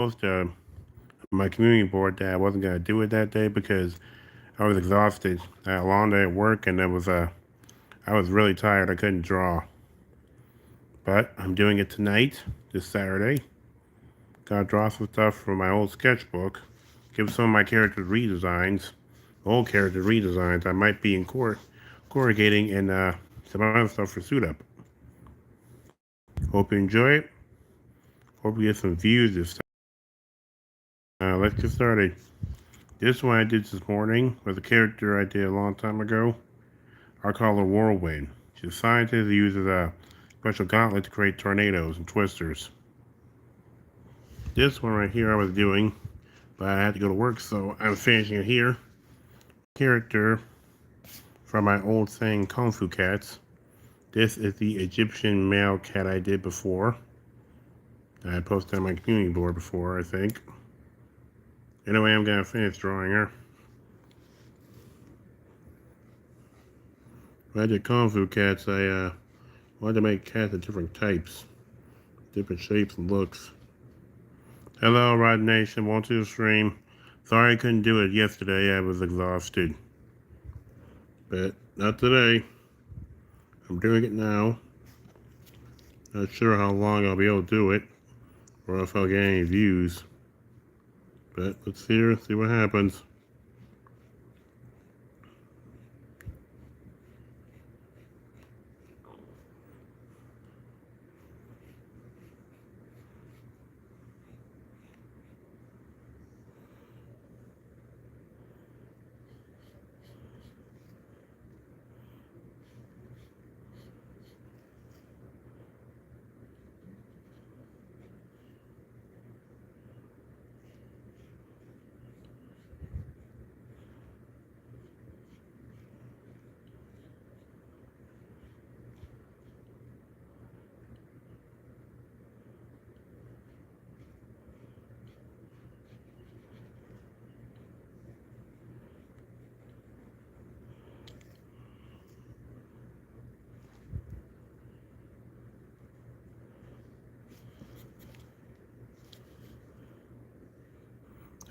post my community board that I wasn't gonna do it that day because I was exhausted. I had a long day at work, and I was really tired. I couldn't draw, but I'm doing it tonight, this Saturday. Gotta draw some stuff from my old sketchbook. Give some of my characters redesigns, old character redesigns. I might be corrugating and some other stuff for suit up. Hope you enjoy it. Hope you get some views this time. Let's get started. This one I did this morning was a character I did a long time ago. I call her Whirlwind. She's a scientist who uses a special gauntlet to create tornadoes and twisters. This one right here I was doing, but I had to go to work, so I'm finishing it here. Character from my old thing, Kung Fu Cats. This is the Egyptian male cat I did before. I posted on my community board before, I think. Anyway, I'm gonna finish drawing her. When I did Kung Fu Cats, I wanted to make cats of different types, different shapes and looks. Hello, Rod Nation. Welcome to the stream. Sorry I couldn't do it yesterday. I was exhausted. But not today. I'm doing it now. Not sure how long I'll be able to do it, or if I'll get any views. But let's see what happens.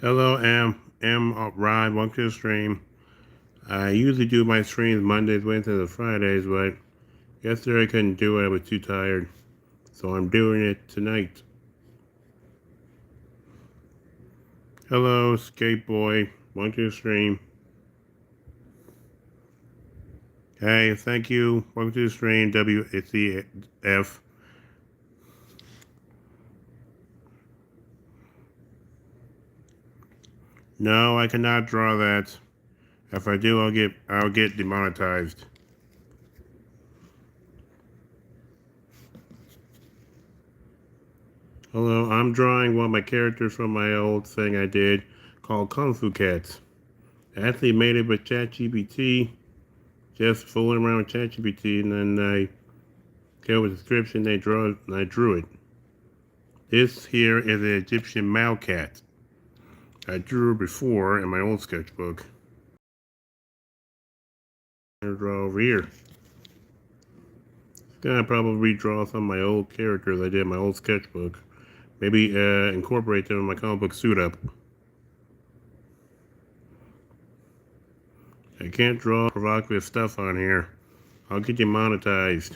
Hello, Rod. Welcome to the stream. I usually do my streams Mondays, Wednesdays, and Fridays, but yesterday I couldn't do it. I was too tired. So I'm doing it tonight. Hello, Skate Boy. Welcome to the stream. Hey, thank you. Welcome to the stream, WCF. No, I cannot draw that. If I do, I'll get demonetized. Hello, I'm drawing one of my characters from my old thing I did called Kung Fu Cats. I actually made it with ChatGPT, just fooling around with ChatGPT, and then I gave a description, and I drew it. This here is an Egyptian male cat. I drew her before in my old sketchbook. I'm gonna draw over here. Gonna probably redraw some of my old characters I did in my old sketchbook. Maybe incorporate them in my comic book suit up. I can't draw provocative stuff on here. I'll get you monetized.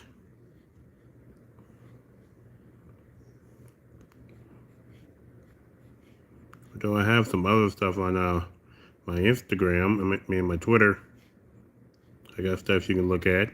Though I have some other stuff on my Instagram and my Twitter. I got stuff you can look at.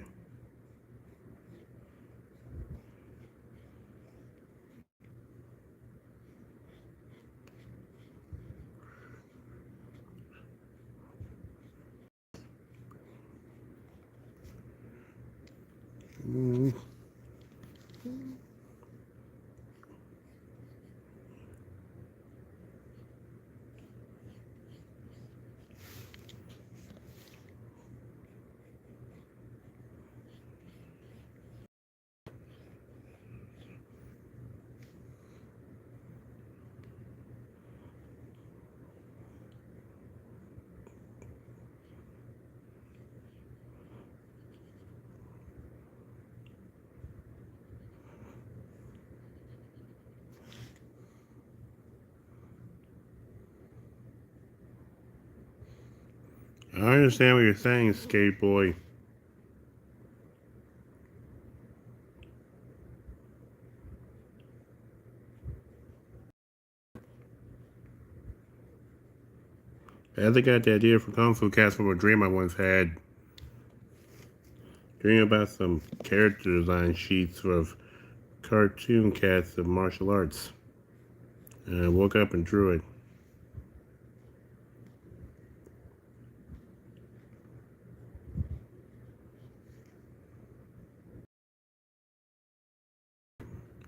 I understand what you're saying, Skate Boy. I think I got the idea for Kung Fu Cats from a dream I once had. Dreaming about some character design sheets of cartoon cats of martial arts. And I woke up and drew it.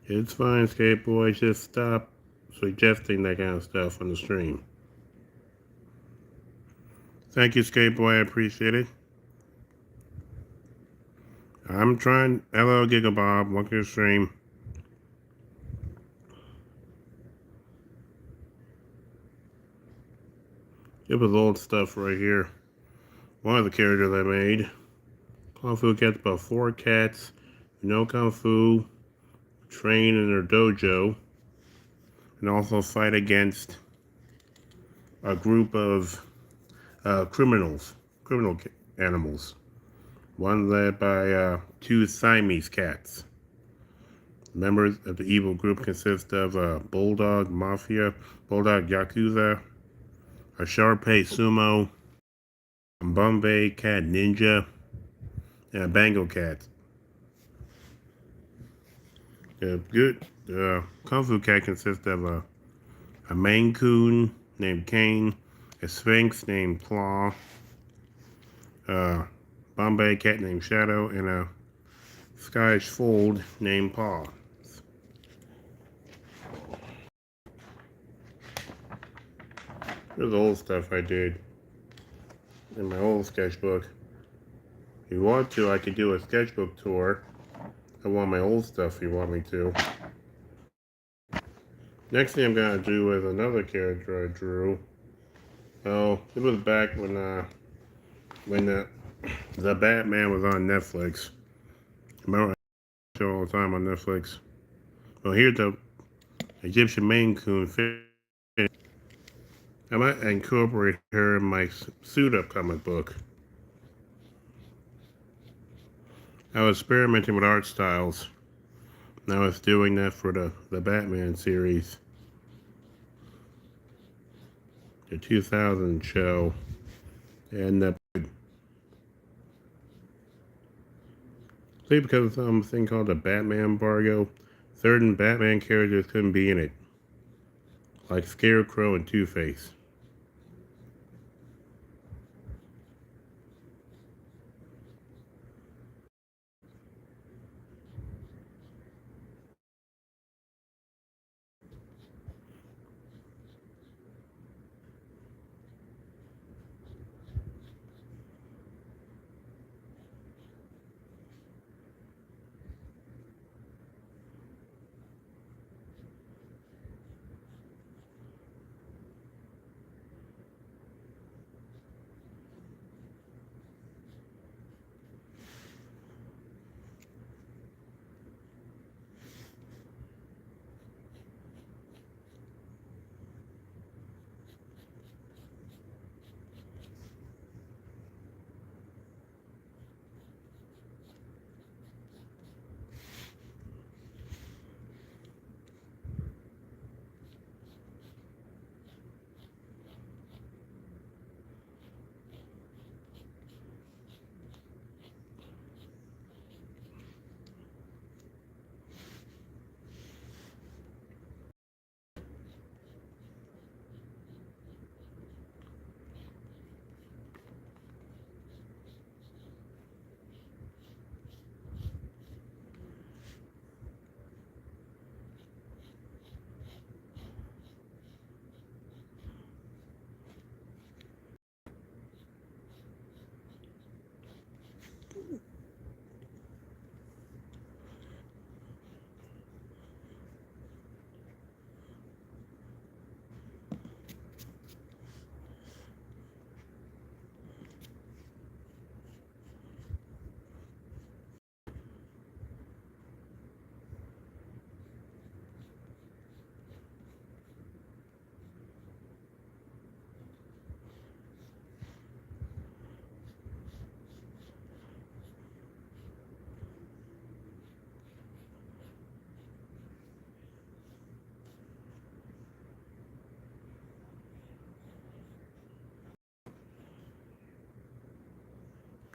It's fine, Skate Boy. Just stop suggesting that kind of stuff on the stream. Thank you, Skate Boy. I appreciate it. I'm trying. Hello, Gigabob. Welcome to the stream. It was old stuff right here. One of the characters I made. Kung Fu Cats, about 4 cats who know Kung Fu, train in their dojo, and also fight against a group of criminal animals. One led by 2 Siamese cats. Members of the evil group consist of a bulldog mafia, bulldog yakuza, a Shar-Pei sumo, a Bombay cat ninja, and a Bengal cat. The Kung Fu cat consists of a Maine Coon named Kane, a Sphinx named Claw, a Bombay cat named Shadow, and a Scottish Fold named Paw. There's old stuff I did in my old sketchbook. If you want to, I could do a sketchbook tour. I want my old stuff if you want me to. Next thing I'm gonna do is another character I drew. Oh, it was back when the Batman was on Netflix. Remember I show all the time on Netflix. Well, here's the Egyptian Maine Coon fish. I might incorporate her in my suit up comic book. I was experimenting with art styles. And I was doing that for the Batman series. The 2000 show. And because of something called the Batman embargo, certain Batman characters couldn't be in it. Like Scarecrow and Two-Face.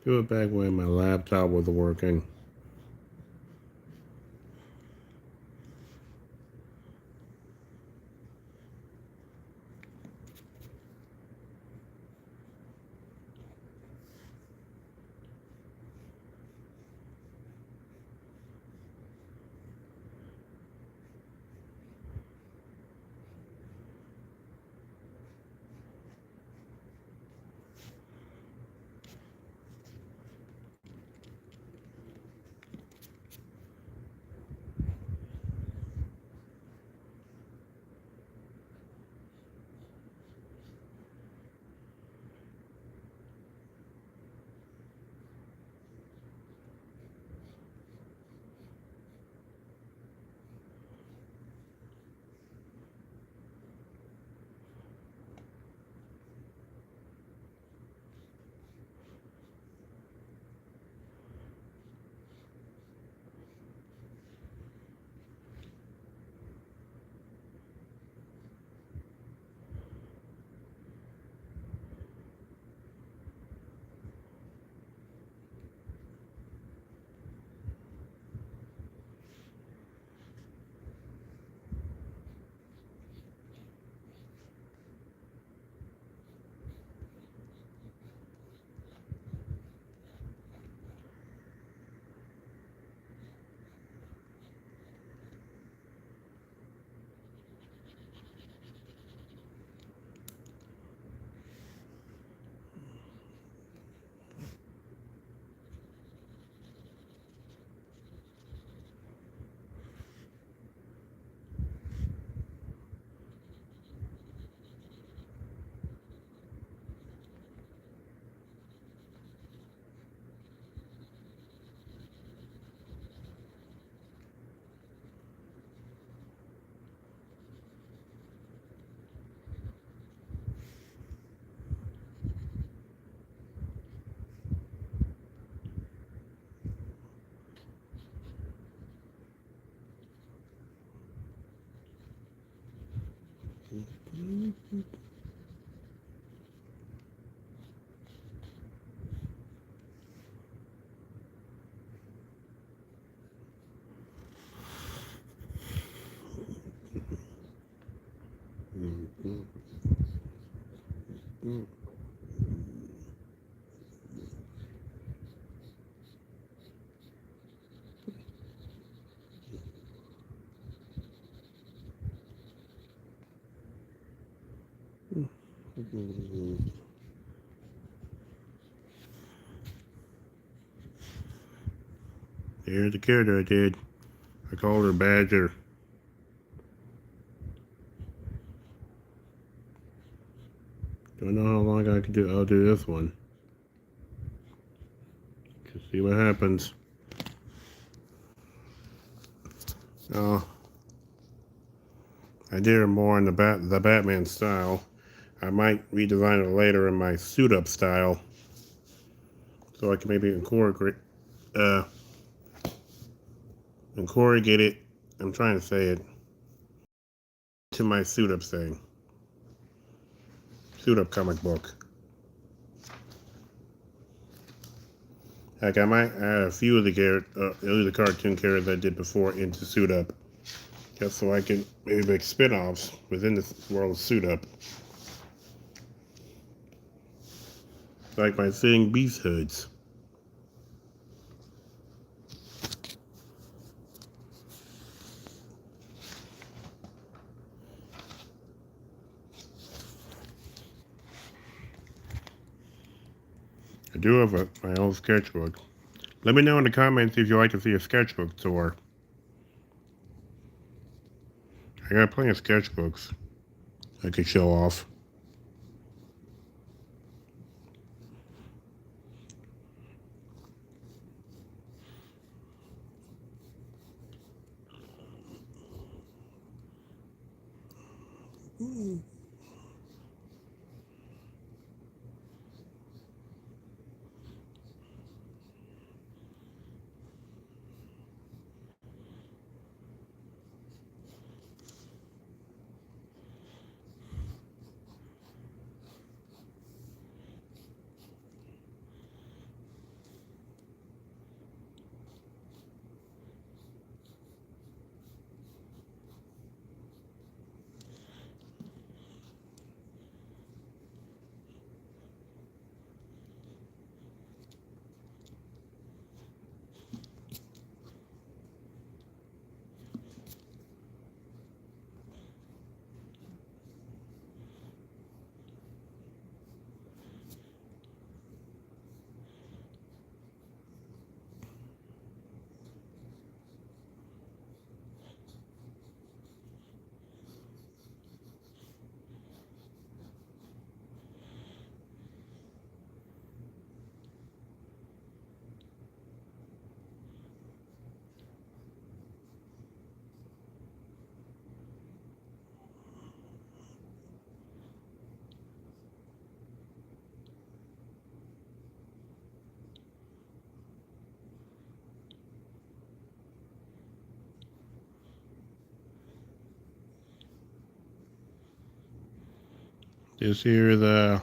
Do it back when my laptop was working. Here's the character I did. I called her Badger. Don't know how long I can do. I'll do this one. Just see what happens. Oh, I did her more in the Batman style. I might redesign it later in my suit up style, so I can maybe incorporate it. I'm trying to say it to my suit up thing. Suit up comic book. Heck, I might add a few of the cartoon characters I did before into Suit Up, just so I can maybe make spin-offs within the world of Suit Up, like my Sitting Beast hoods. I do have my own sketchbook. Let me know in the comments if you'd like to see a sketchbook tour. I got plenty of sketchbooks I could show off. This here is a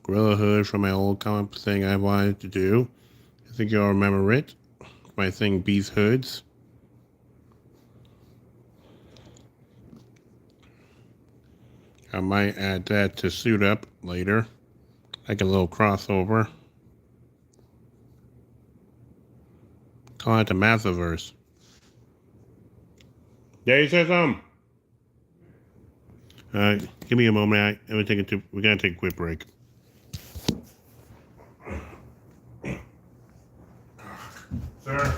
gorilla hood from my old comic thing I wanted to do. I think y'all remember it. My thing, Beast Hoods. I might add that to suit up later. Like a little crossover. Call it the Mathiverse. There you said something. Give me a moment. We're gonna take a quick break. Sir.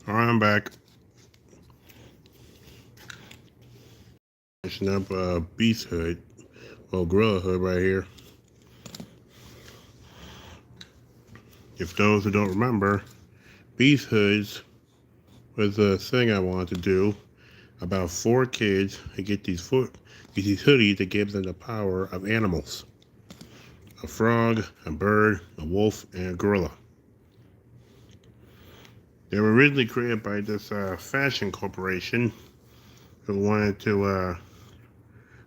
Alright, I'm back. Finishing up Beast Hood. Well, Gorilla Hood right here. If those who don't remember, Beast Hoods was a thing I wanted to do about 4 kids who get these hoodies that gives them the power of animals. A frog, a bird, a wolf, and a gorilla. They were originally created by this fashion corporation who wanted to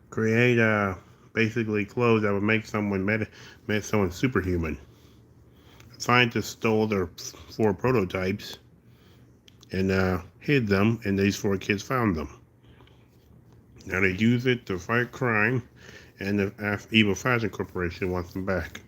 create basically clothes that would make someone superhuman. Scientists stole their 4 prototypes and hid them, and these 4 kids found them. Now they use it to fight crime, and the evil fashion corporation wants them back.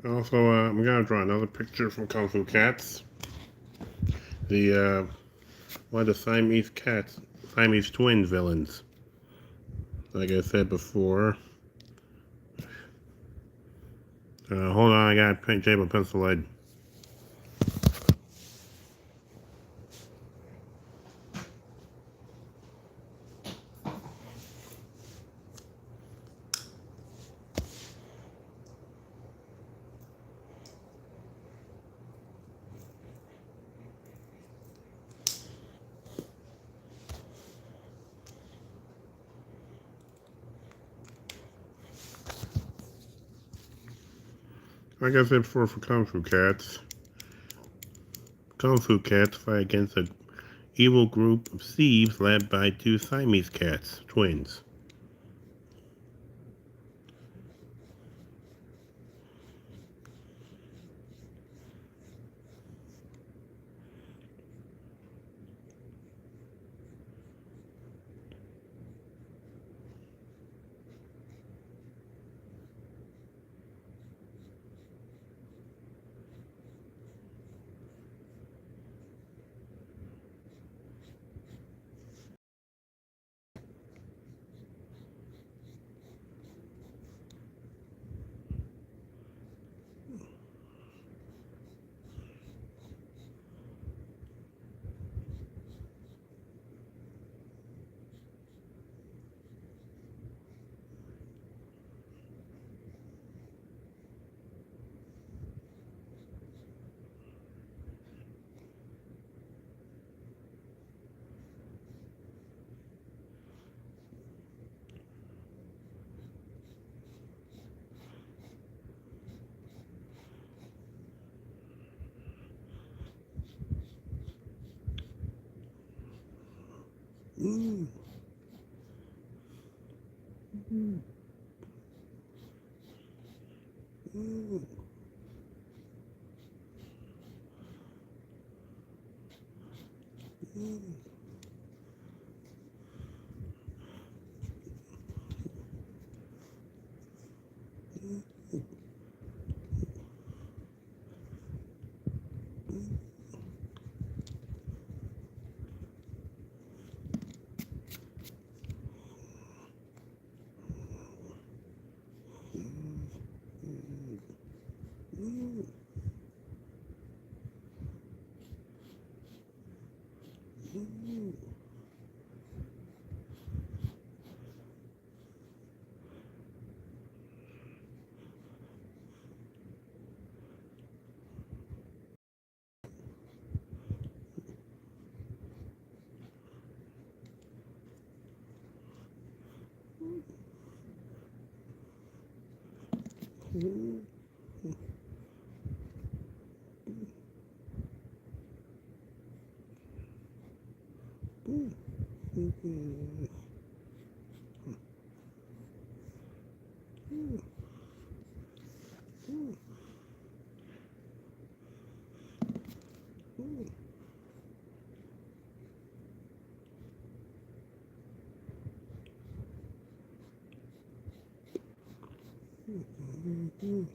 Also, I'm gonna draw another picture from Kung Fu Cats. The one of the Siamese twin villains. Like I said before. Hold on, I got a table pencil lead. Like I said before, for Kung Fu Cats fight against an evil group of thieves led by 2 Siamese cats, twins. Mm. Mm. Mm. Mm. Mm.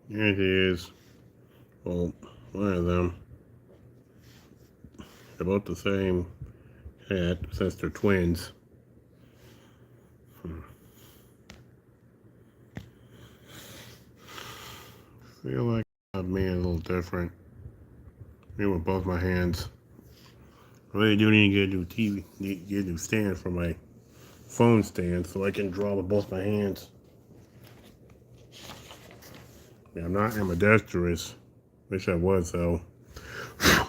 Here it is. Well, one of them. They're both the same hat since they're twins. Feel like me a little different. Me with both my hands. I really do need to get a new TV, need to get a new stand for my phone stand so I can draw with both my hands. Yeah, I'm not ambidextrous. Wish I was though. I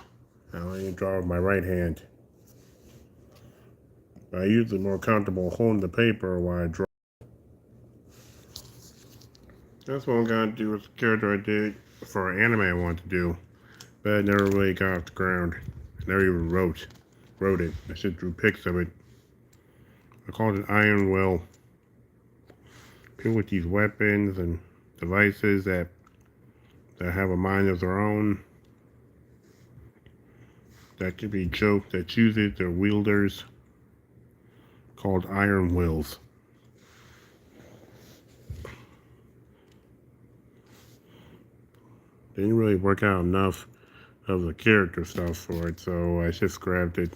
only draw with my right hand. I usually more comfortable holding the paper while I draw. That's what I'm gonna do with the character I did for an anime I want to do, but I never really got off the ground. I never even wrote it. I just drew pics of it. I called it Iron Will. People with these weapons and devices that have a mind of their own, that can be joked, that chooses their wielders, called Iron Wills. They didn't really work out enough of the character stuff for it, so I just grabbed it.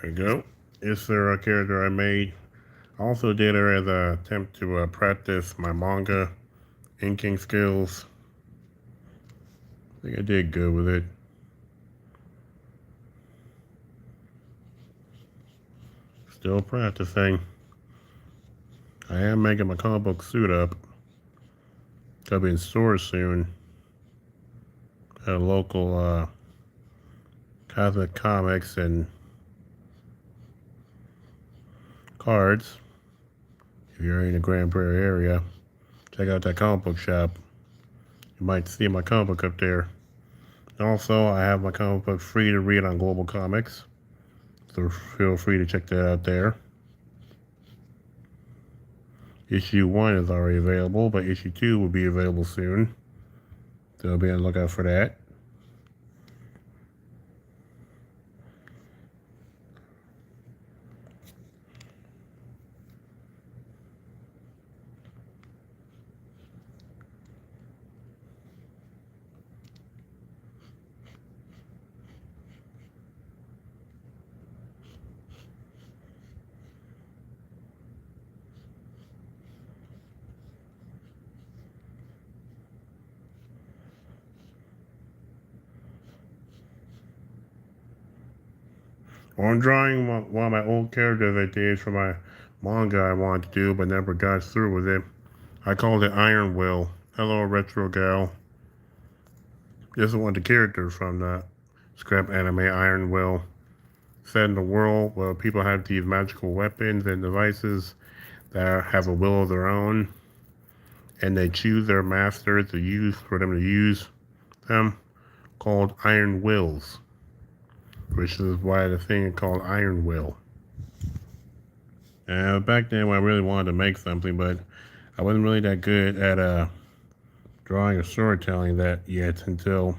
There we go. Is there a character I made? I also did it as an attempt to practice my manga inking skills. I think I did good with it. Still practicing. I am making my comic book suit up. It'll be in stores soon. At a local Cosmic Comics and Cards. If you're in the Grand Prairie area, check out that comic book shop. You might see my comic book up there. Also, I have my comic book free to read on Global Comics, so feel free to check that out there. Issue 1 is already available, but issue 2 will be available soon, so be on the lookout for that. I'm drawing one of my old characters I did for my manga I wanted to do, but never got through with it. I called it Iron Will. Hello, Retro Gal. This is one of the characters from the scrap anime Iron Will. Set in a world where people have these magical weapons and devices that have a will of their own, and they choose their masters to use for them to use them, called Iron Wills, which is why the thing is called Iron Will. Back then, when I really wanted to make something, but I wasn't really that good at drawing or storytelling that yet until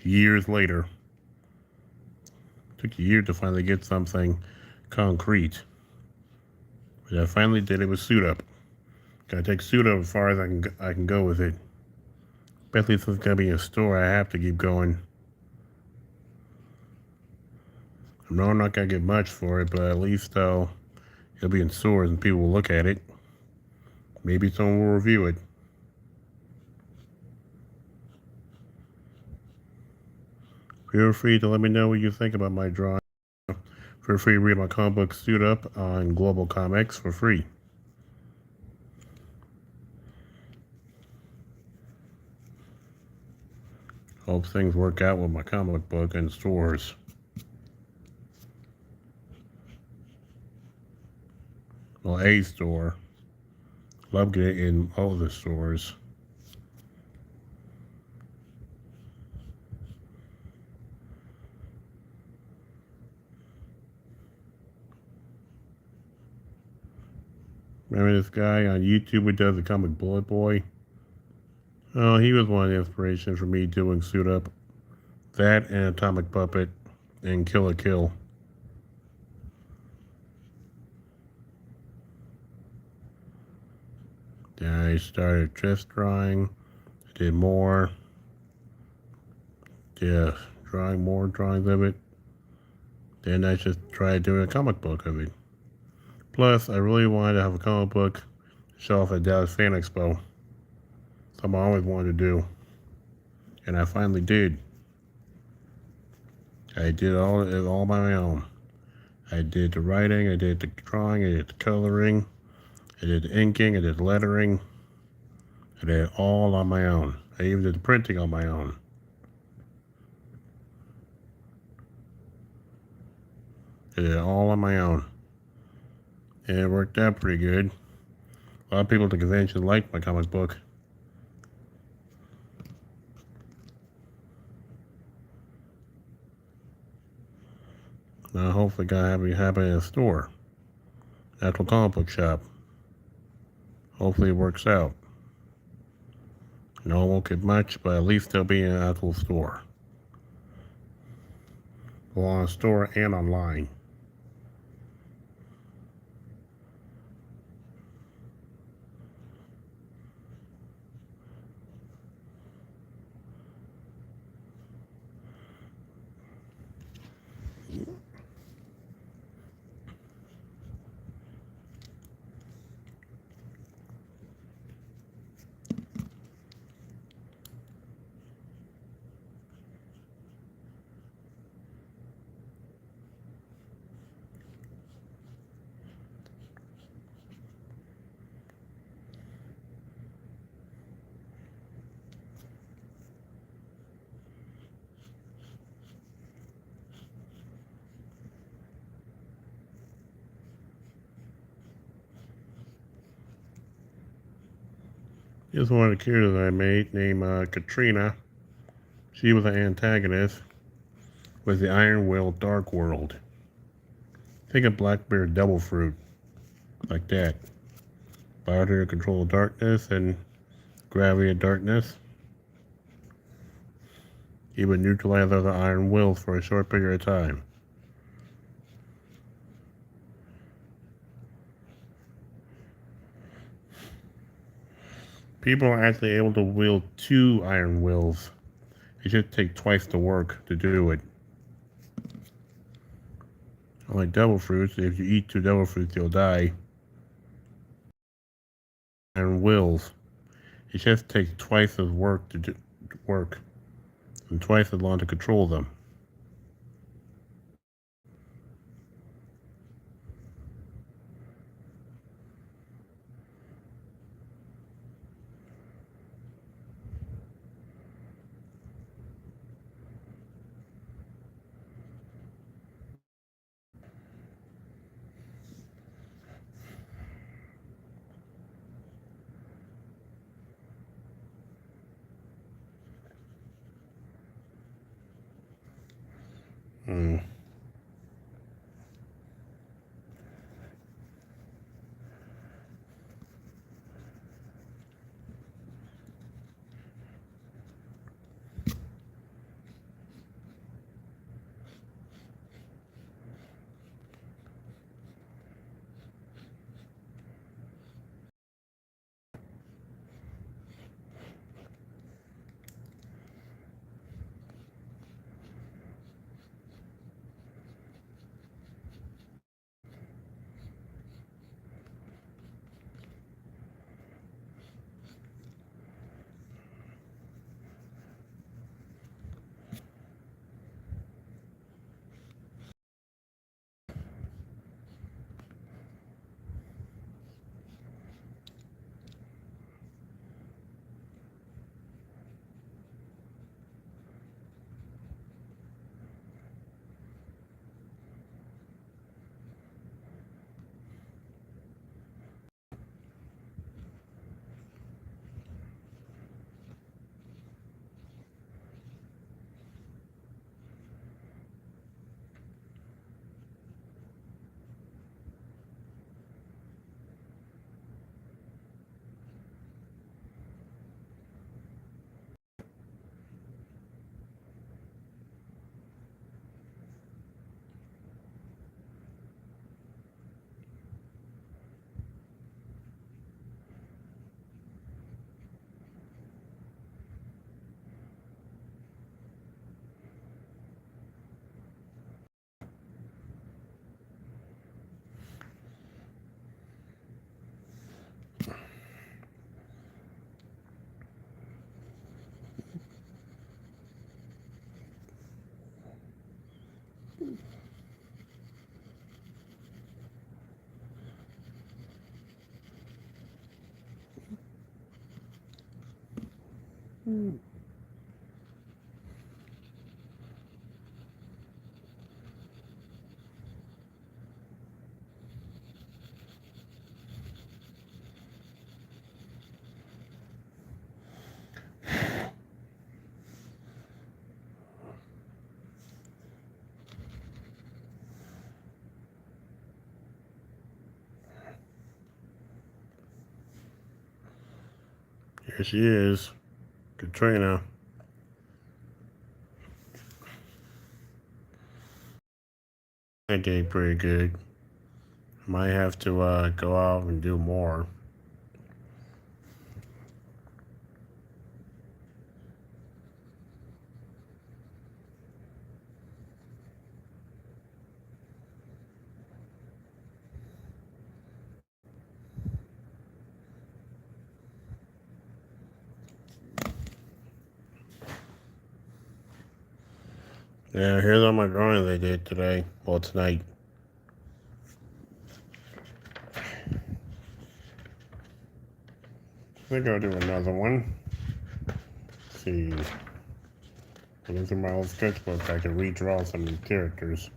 years later. It took a year to finally get something concrete. But I finally did it with Suit Up. Gotta take Suit Up as far as I can go with it. Especially since it's gonna be in a store, I have to keep going. I know I'm not gonna get much for it, but at least it'll be in stores and people will look at it. Maybe someone will review it. Feel free to let me know what you think about my drawing. Feel free to read my comic book Suit Up on Global Comics for free. Hope things work out with my comic book in stores. Well, a store. Love getting it in all the stores. Remember this guy on YouTube who does the comic Bullet Boy? Oh, he was one of the inspirations for me doing Suit Up. That and Atomic Puppet and Kill a Kill. Then I started just drawing. I did more. Yeah, drawing more drawings of it. Then I just tried doing a comic book of it. Plus, I really wanted to have a comic book show off at Dallas Fan Expo. Something I always wanted to do. And I finally did. I did all by my own. I did the writing, I did the drawing, I did the coloring, I did the inking, I did the lettering. I did it all on my own. I even did the printing on my own. I did it all on my own. And it worked out pretty good. A lot of people at the convention liked my comic book. Now hopefully gonna happen in a store. Actual comic book shop. Hopefully it works out. No, I won't get much, but at least there'll be an actual store. Well, on a store and online. Here's one of the characters I made named Katrina. She was an antagonist with the Iron Will Dark World. Think of Blackbeard Devil Fruit, like that. Power to control darkness and gravity of darkness. He would neutralize other Iron Wills for a short period of time. People are actually able to wield 2 Iron Wills. It should take twice the work to do it. Unlike devil fruits, if you eat 2 devil fruits, you'll die. Iron Wills. It just takes twice as work to work, and twice as long to control them. Here she is, Katrina. I did pretty good. Might have to go out and do more. Yeah, here's all my drawings I did today. Well, tonight. I think I'll do another one. Let's see. Look through my old sketchbook. I can redraw some of the characters.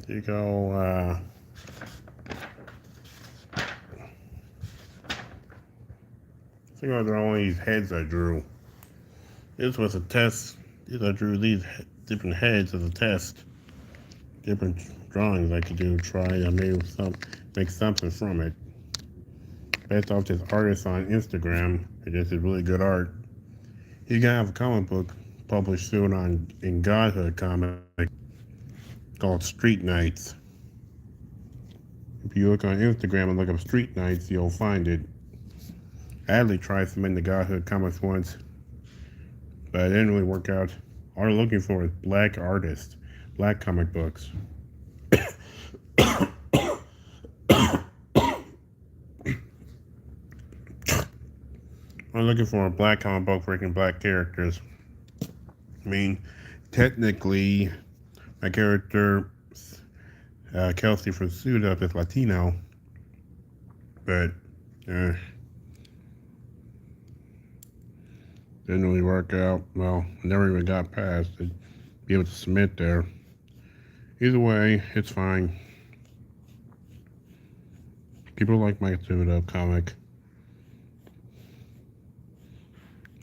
You go, I think I'll draw only these heads I drew. This was a test. I drew these different heads as a test. Different drawings I could do. Try to make something from it. Based off this artist on Instagram. This is really good art. He's gonna have a comic book published soon in Godhood comic called Street Nights. If you look on Instagram and look up Street Nights, you'll find it. Adley tried some in the Godhood comics once, but it didn't really work out. All they're looking for is black artists, black comic books. I'm looking for a black comic book freaking black characters. I mean, technically, my character, Kelsey from Suit Up, is Latino, but didn't really work out. Well, never even got past to be able to submit there. Either way, it's fine. People like my Suit Up comic.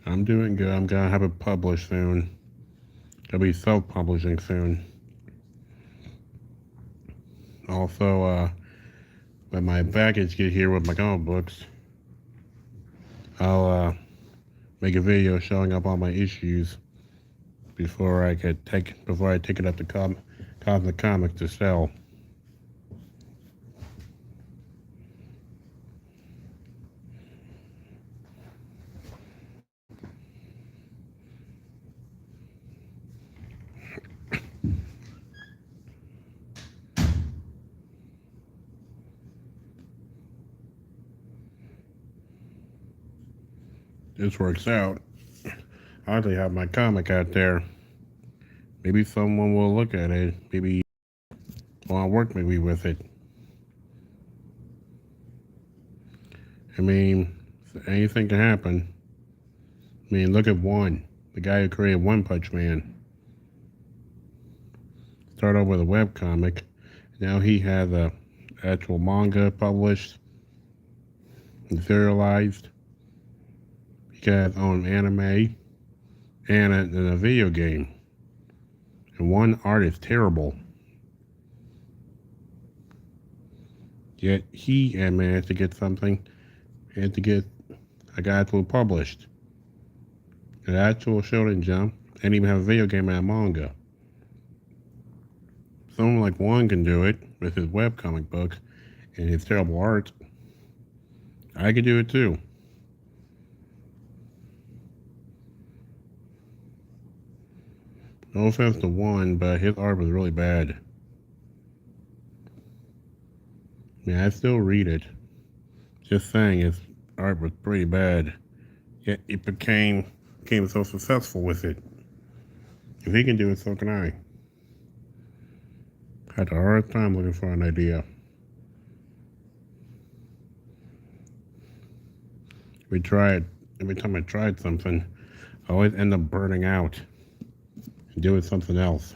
I'm doing good. I'm gonna have it published soon. It'll be self-publishing soon. Also, when my package get here with my comic books, I'll make a video showing up all my issues before I take it up to Cosmic Comics to sell. This works out. I actually have my comic out there. Maybe someone will look at it. Maybe want to work maybe with it. I mean, anything can happen. I mean, look at One, the guy who created One Punch Man. Started off with a webcomic. Now he has a actual manga published and serialized. He got his own anime and a video game. And one art is terrible. Yet he had managed to get something and to get a actual published. An actual Shonen Jump, and even have a video game and a manga. Someone like One can do it with his webcomic book and his terrible art. I could do it too. No offense to One, but his art was really bad. I mean, I still read it. Just saying, his art was pretty bad. Yet it became became so successful with it. If he can do it, so can I. Had a hard time looking for an idea. Every time I tried something, I always end up burning out and doing something else.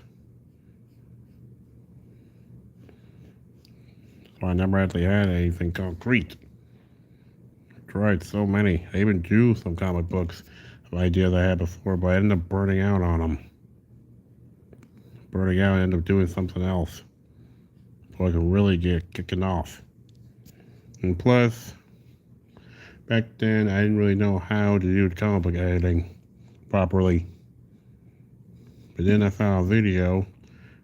So I never actually had anything concrete. I tried so many. I even drew some comic books of ideas I had before, but I ended up burning out on them. Burning out and end up doing something else so I can really get kicking off. And plus, back then I didn't really know how to do comic book editing properly. But then I found a video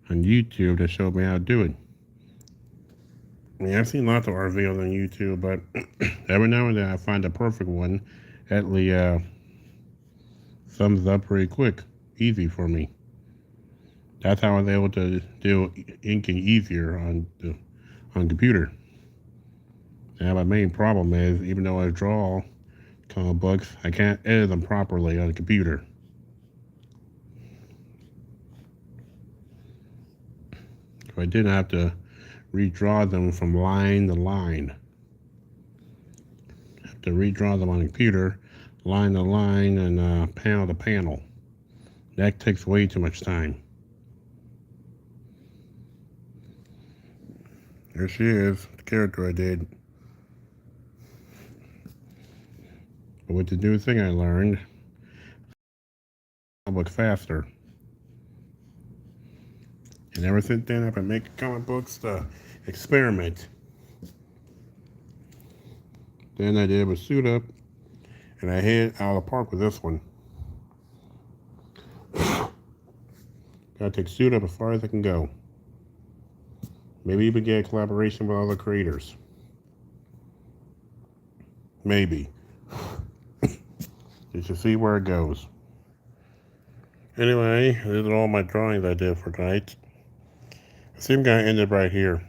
on YouTube that showed me how to do it. I mean, I've seen lots of art videos on YouTube, but every now and then I find the perfect one that sums up pretty quick, easy for me. That's how I was able to do inking easier on computer. Now my main problem is, even though I draw comic books, I can't edit them properly on the computer. So I didn't have to redraw them from line to line. I have to redraw them on the computer, line to line and panel to panel. That takes way too much time. There she is, the character I did. But with the new thing I learned, I'll look faster. And ever since then, I've been making comic books to experiment. Then I did a suit up, and I hit out of the park with this one. Gotta take suit up as far as I can go. Maybe even get a collaboration with other creators. Maybe. Just to see where it goes. Anyway, these are all my drawings I did for tonight. I think I'm gonna end it right here.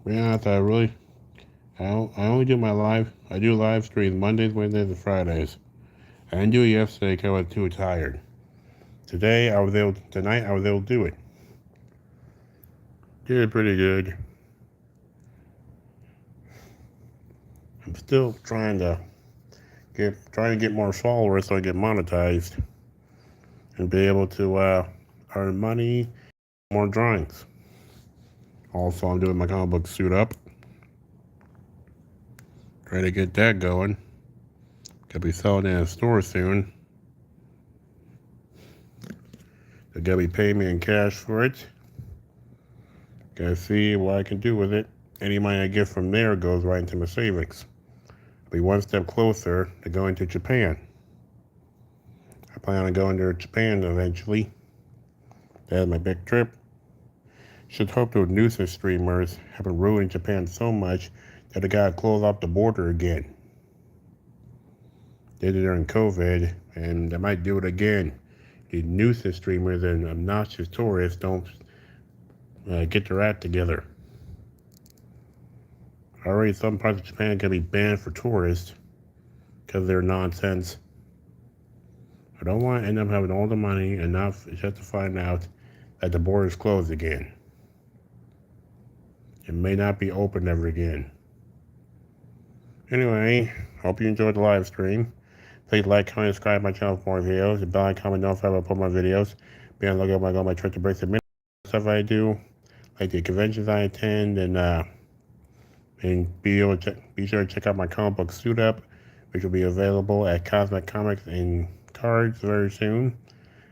Yeah, I only do I do live streams Mondays, Wednesdays, and Fridays. I didn't do it yesterday because I was too tired. Tonight I was able to do it. Did it pretty good. I'm still trying to get more followers so I get monetized and be able to earn money, more drawings. Also, I'm doing my comic book suit up. Trying to get that going. Gonna be selling it in a store soon. They're gonna be paying me in cash for it. Gotta see what I can do with it. Any money I get from there goes right into my savings. I'll be one step closer to going to Japan. I plan on going to Japan eventually. That's my big trip. Should hope those nuisance streamers have been ruining Japan so much that they gotta close off the border again. They did it during COVID, and they might do it again. The nuisance streamers and obnoxious tourists don't get their act together. Already some parts of Japan can be banned for tourists because of their nonsense. I don't want to end up having all the money enough just to find out that the border is closed again. It may not be open ever again. Anyway, hope you enjoyed the live stream. Please like, comment, subscribe to my channel for more videos. The bell icon, notify when I put more videos. Be on the lookout when I go my trip to break the minute stuff I do, like the conventions I attend, and be sure to check out my comic book suit up, which will be available at Cosmic Comics and Cards very soon.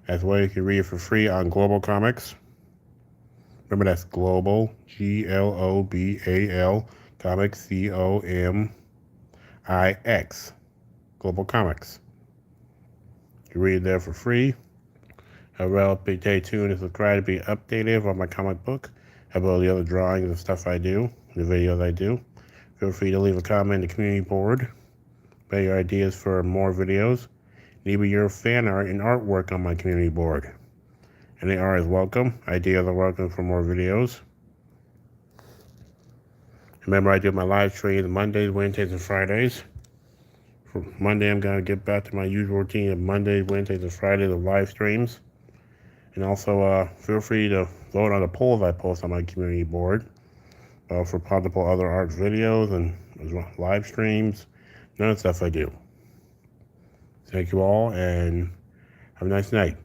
As well, you can read it for free on Global Comics. Remember, that's Global, Global Comics, Comix, Global Comics. You can read it there for free. Well, stay tuned and subscribe to be updated on my comic book, about the other drawings and stuff I do, the videos I do. Feel free to leave a comment in the community board about your ideas for more videos. Leave your fan art and artwork on my community board. Any art is welcome. Ideas are welcome for more videos. Remember, I do my live streams Mondays, Wednesdays, and Fridays For Monday, I'm going to get back to my usual routine of Mondays, Wednesdays, and Fridays of live streams. And also, feel free to vote on the polls I post on my community board for possible other art videos and live streams, none of the stuff I do. Thank you all, and have a nice night.